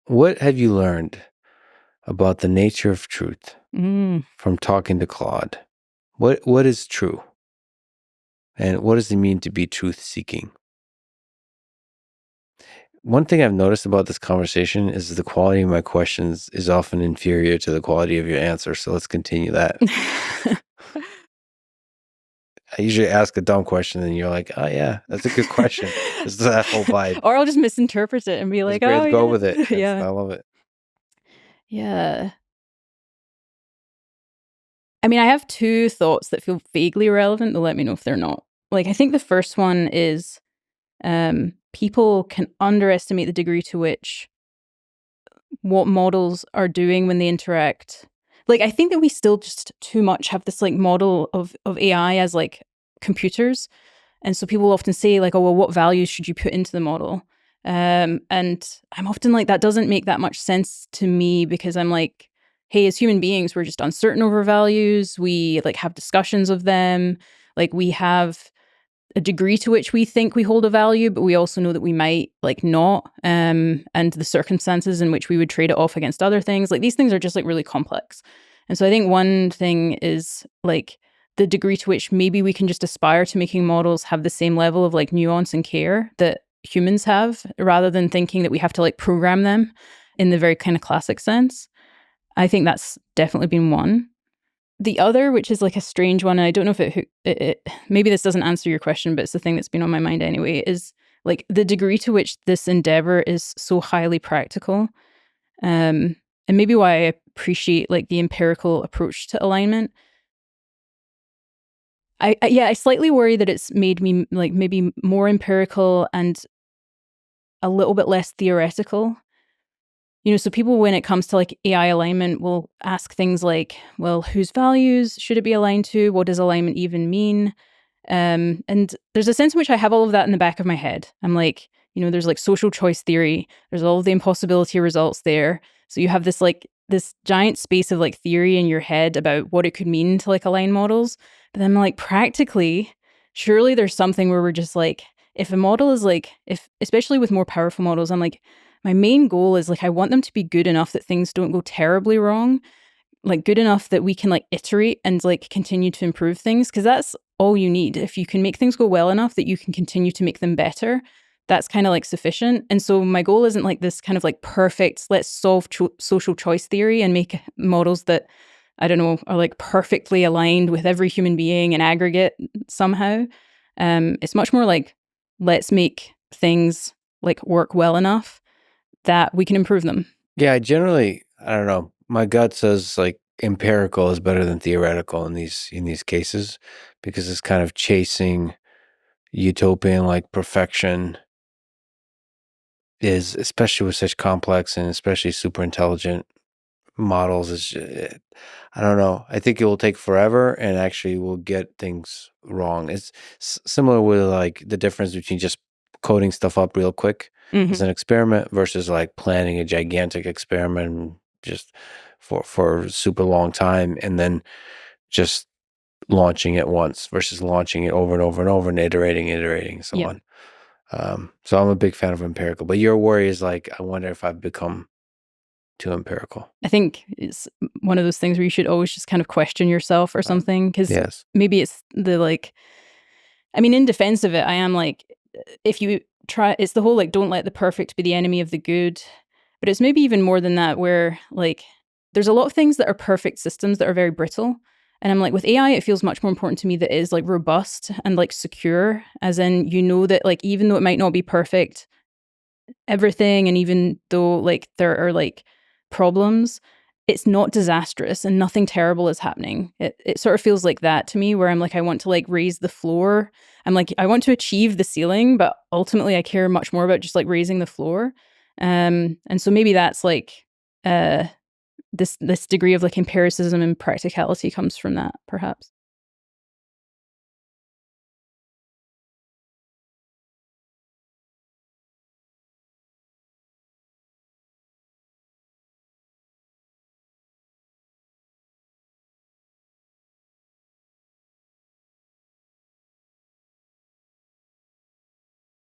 What have you learned about the nature of truth Mm. from talking to Claude? What is true? And what does it mean to be truth-seeking? One thing I've noticed about this conversation is the quality of my questions is often inferior to the quality of your answer. So let's continue that. I usually ask a dumb question and you're like, oh yeah, that's a good question. This is that whole vibe. Or I'll just misinterpret it and be It's like, great. oh, Let's go yeah. with it. Yeah. I love it. Yeah. I mean, I have two thoughts that feel vaguely relevant. They'll let me know if they're not. Like, I think the first one is people can underestimate the degree to which what models are doing when they interact. Like, I think that we still just too much have this like model of AI as like computers. And so people often say like, oh, well, what values should you put into the model? And I'm often like, that doesn't make that much sense to me, because I'm like, hey, as human beings, we're just uncertain over values. We like have discussions of them. Like we have a degree to which we think we hold a value, but we also know that we might like not, and the circumstances in which we would trade it off against other things. Like these things are just like really complex. And so I think one thing is like the degree to which maybe we can just aspire to making models have the same level of like nuance and care that humans have, rather than thinking that we have to like program them in the very kind of classic sense. I think that's definitely been one. The other, which is like a strange one, and I don't know if it maybe this doesn't answer your question, but it's the thing that's been on my mind anyway, is like the degree to which this endeavor is so highly practical. And maybe why I appreciate like the empirical approach to alignment. I slightly worry that it's made me like maybe more empirical and a little bit less theoretical. You know, so people, when it comes to like AI alignment, will ask things like, well, whose values should it be aligned to? What does alignment even mean? And there's a sense in which I have all of that in the back of my head. I'm like, you know, there's like social choice theory. There's all of the impossibility results there. So you have this like this giant space of like theory in your head about what it could mean to like align models. But then I'm like, practically, surely there's something where we're just like, if a model is like, if especially with more powerful models, I'm like, my main goal is like I want them to be good enough that things don't go terribly wrong, like good enough that we can like iterate and like continue to improve things, because that's all you need. If you can make things go well enough that you can continue to make them better, that's kind of like sufficient. And so my goal isn't like this kind of like perfect, let's solve social choice theory and make models that, I don't know, are like perfectly aligned with every human being in aggregate somehow. It's much more like, let's make things like work well enough that we can improve them. Yeah, I don't know. My gut says like empirical is better than theoretical in these cases, because it's kind of chasing utopian like perfection is, especially with such complex and especially super intelligent models, is I don't know. I think it will take forever and actually will get things wrong. It's similar with like the difference between just coding stuff up real quick as an experiment versus like planning a gigantic experiment just for a super long time and then just launching it once versus launching it over and over and over and iterating and so Yep. on. So I'm a big fan of empirical, but your worry is like, I wonder if I've become too empirical. I think it's one of those things where you should always just kind of question yourself or something, because Yes. maybe it's the like, I mean, in defense of it, I am like, if you try, it's the whole like, don't let the perfect be the enemy of the good. But it's maybe even more than that, where like, there's a lot of things that are perfect systems that are very brittle. And I'm like, with AI, it feels much more important to me that it is like robust and like secure, as in, you know, that like, even though it might not be perfect, everything, and even though like there are like problems, it's not disastrous and nothing terrible is happening. It sort of feels like that to me, where I'm like, I want to like raise the floor. I'm like, I want to achieve the ceiling, but ultimately I care much more about just like raising the floor. And so maybe that's like this degree of like empiricism and practicality comes from that, perhaps.